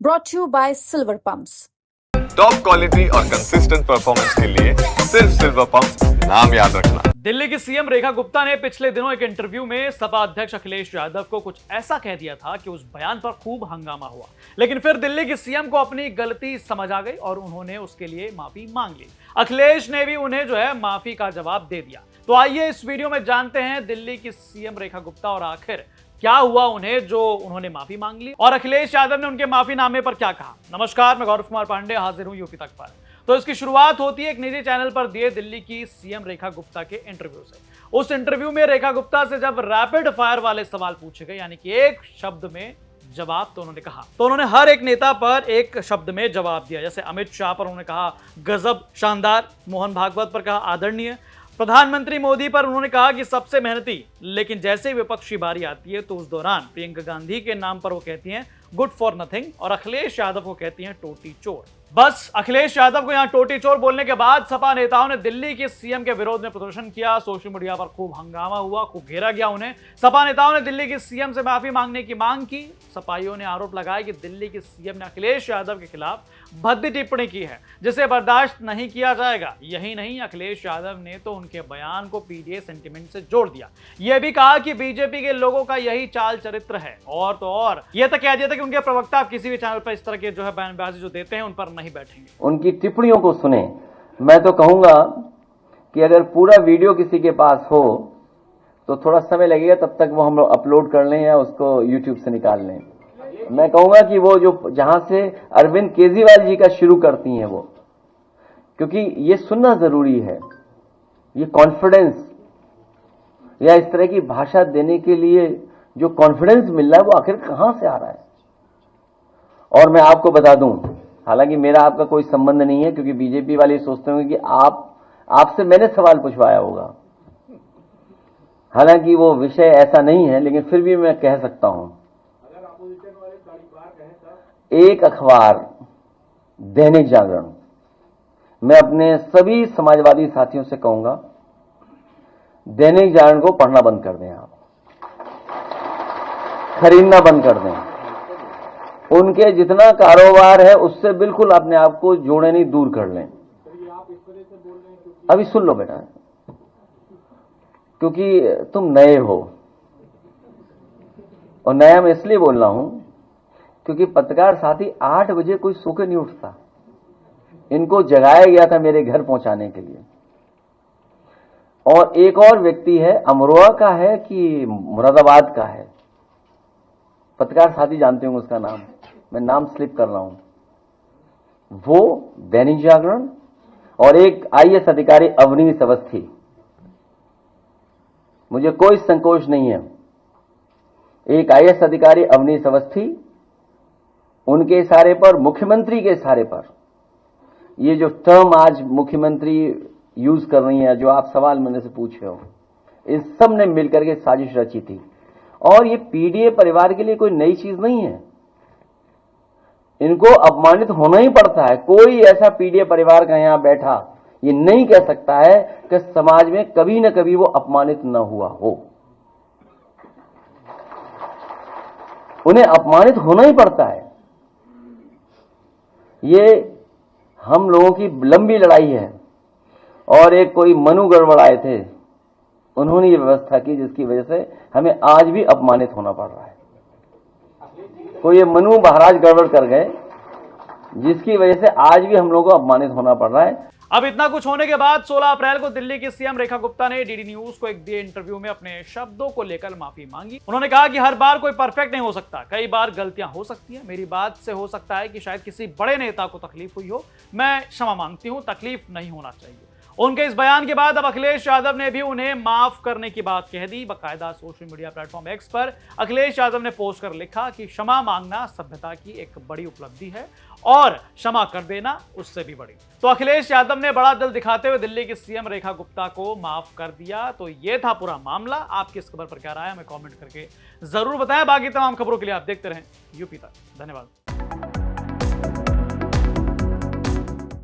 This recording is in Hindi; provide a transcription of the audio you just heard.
brought to you by Silver Pumps. Top quality और कंसिस्टेंट परफॉर्मेंस के लिए सिर्फ सिल्वर पंप नाम याद रखना। दिल्ली की सीएम रेखा गुप्ता ने पिछले दिनों एक इंटरव्यू में सपा अध्यक्ष अखिलेश यादव को कुछ ऐसा कह दिया था कि उस बयान पर खूब हंगामा हुआ। लेकिन फिर दिल्ली की सीएम को अपनी गलती समझ आ गई और उन्होंने उसके लिए माफी मांग ली। अखिलेश ने भी उन्हें माफी का जवाब दे दिया। तो आइए इस वीडियो में जानते हैं दिल्ली की सीएम रेखा गुप्ता और आखिर क्या हुआ उन्हें जो उन्होंने माफी मांग ली और अखिलेश यादव ने उनके माफीनामे पर क्या कहा। नमस्कार, मैं गौरव कुमार पांडे हाजिर हूं यूपी तक पर। तो इसकी शुरुआत होती है एक निजी चैनल पर दिए दिल्ली की सीएम रेखा गुप्ता के इंटरव्यू से। उस इंटरव्यू में रेखा गुप्ता से जब रैपिड फायर वाले सवाल पूछे गए, यानी कि एक शब्द में जवाब, तो उन्होंने कहा, तो उन्होंने हर एक नेता पर एक शब्द में जवाब दिया। जैसे अमित शाह पर उन्होंने कहा गजब, शानदार। मोहन भागवत पर कहा आदरणीय। प्रधानमंत्री मोदी पर उन्होंने कहा कि सबसे मेहनती। लेकिन जैसे ही विपक्ष की बारी आती है तो उस दौरान प्रियंका गांधी के नाम पर वो कहती हैं गुड फॉर नथिंग और अखिलेश यादव को कहती हैं टोटी चोर। बस अखिलेश यादव को यहां टोटी चोर बोलने के बाद सपा नेताओं ने दिल्ली के सीएम के विरोध में प्रदर्शन किया। सोशल मीडिया पर खूब हंगामा हुआ, खूब घेरा गया उन्हें। सपा नेताओं ने दिल्ली के सीएम से माफी मांगने की मांग की। सपाइयों ने आरोप लगाया कि दिल्ली के सीएम ने अखिलेश यादव के खिलाफ भद्दी टिप्पणी की है जिसे बर्दाश्त नहीं किया जाएगा। यही नहीं, अखिलेश यादव ने तो उनके बयान को पीडीए सेंटिमेंट से जोड़ दिया। यह भी कहा कि बीजेपी के लोगों का यही चाल चरित्र है। और तो और यह तक कह दिया था कि उनके प्रवक्ता आप किसी भी चैनल पर इस तरह के बयानबाजी जो देते हैं उन पर नहीं बैठेंगे। उनकी टिप्पणियों को सुने। मैं तो कहूंगा कि अगर पूरा वीडियो किसी के पास हो तो थोड़ा समय लगेगा, तब तक वो हम लोग अपलोड कर लें या उसको यूट्यूब से निकाल लें। मैं कहूंगा कि वो जो जहां से अरविंद केजरीवाल जी का शुरू करती हैं वो, क्योंकि ये सुनना जरूरी है। ये कॉन्फिडेंस या इस तरह की भाषा देने के लिए जो कॉन्फिडेंस मिल रहा है वो आखिर कहां से आ रहा है। और मैं आपको बता दूं, हालांकि मेरा आपका कोई संबंध नहीं है, क्योंकि बीजेपी वाले सोचते होंगे कि आपसे मैंने सवाल पूछवाया होगा। हालांकि वो विषय ऐसा नहीं है, लेकिन फिर भी मैं कह सकता हूं। एक अखबार दैनिक जागरण, मैं अपने सभी समाजवादी साथियों से कहूंगा दैनिक जागरण को पढ़ना बंद कर दें, आप खरीदना बंद कर दें। उनके जितना कारोबार है उससे बिल्कुल अपने आप को जोड़े नहीं, दूर कर लें। अभी सुन लो बेटा, क्योंकि तुम नए हो, और नया मैं इसलिए बोल रहा हूं क्योंकि पत्रकार साथी 8 बजे कोई सो के नहीं उठता। इनको जगाया गया था मेरे घर पहुंचाने के लिए। और एक और व्यक्ति है, अमरोहा का है कि मुरादाबाद का है, पत्रकार साथी जानते होंगे उसका नाम, मैं नाम स्लिप कर रहा हूं। वो दैनिक जागरण, और एक आईएएस अधिकारी अवनीश अवस्थी। मुझे कोई संकोच नहीं है, एक आईएएस अधिकारी अवनीश अवस्थी, उनके इशारे पर, मुख्यमंत्री के इशारे पर, ये जो टर्म आज मुख्यमंत्री यूज कर रही है, जो आप सवाल मेरे से पूछ रहे हो, इस सब ने मिलकर के साजिश रची थी। और ये पीडीए परिवार के लिए कोई नई चीज नहीं है। इनको अपमानित होना ही पड़ता है। कोई ऐसा पीडीए परिवार का यहां बैठा ये नहीं कह सकता है कि समाज में कभी न कभी वो अपमानित न हुआ हो। उन्हें अपमानित होना ही पड़ता है। ये हम लोगों की लंबी लड़ाई है। और एक कोई मनु गड़बड़ आए थे, उन्होंने ये व्यवस्था की जिसकी वजह से हमें आज भी अपमानित होना पड़ रहा है। कोई ये मनु महाराज गड़बड़ कर गए जिसकी वजह से आज भी हम लोगों को अपमानित होना पड़ रहा है। अब इतना कुछ होने के बाद 16 अप्रैल को दिल्ली की सीएम रेखा गुप्ता ने डीडी न्यूज को एक दिए इंटरव्यू में अपने शब्दों को लेकर माफी मांगी। उन्होंने कहा कि हर बार कोई परफेक्ट नहीं हो सकता, कई बार गलतियां हो सकती हैं। मेरी बात से हो सकता है कि शायद किसी बड़े नेता को तकलीफ हुई हो, मैं क्षमा मांगती हूं, तकलीफ नहीं होना चाहिए। उनके इस बयान के बाद अब अखिलेश यादव ने भी उन्हें माफ करने की बात कह दी। बाकायदा सोशल मीडिया प्लेटफॉर्म एक्स पर अखिलेश यादव ने पोस्ट कर लिखा कि क्षमा मांगना सभ्यता की एक बड़ी उपलब्धि है और क्षमा कर देना उससे भी बड़ी। तो अखिलेश यादव ने बड़ा दिल दिखाते हुए दिल्ली की सीएम रेखा गुप्ता को माफ कर दिया। तो ये था पूरा मामला। आपकी इस खबर पर क्या राय है हमें कमेंट करके जरूर बताएं। बाकी तमाम खबरों के लिए आप देखते रहें यूपी तक। धन्यवाद।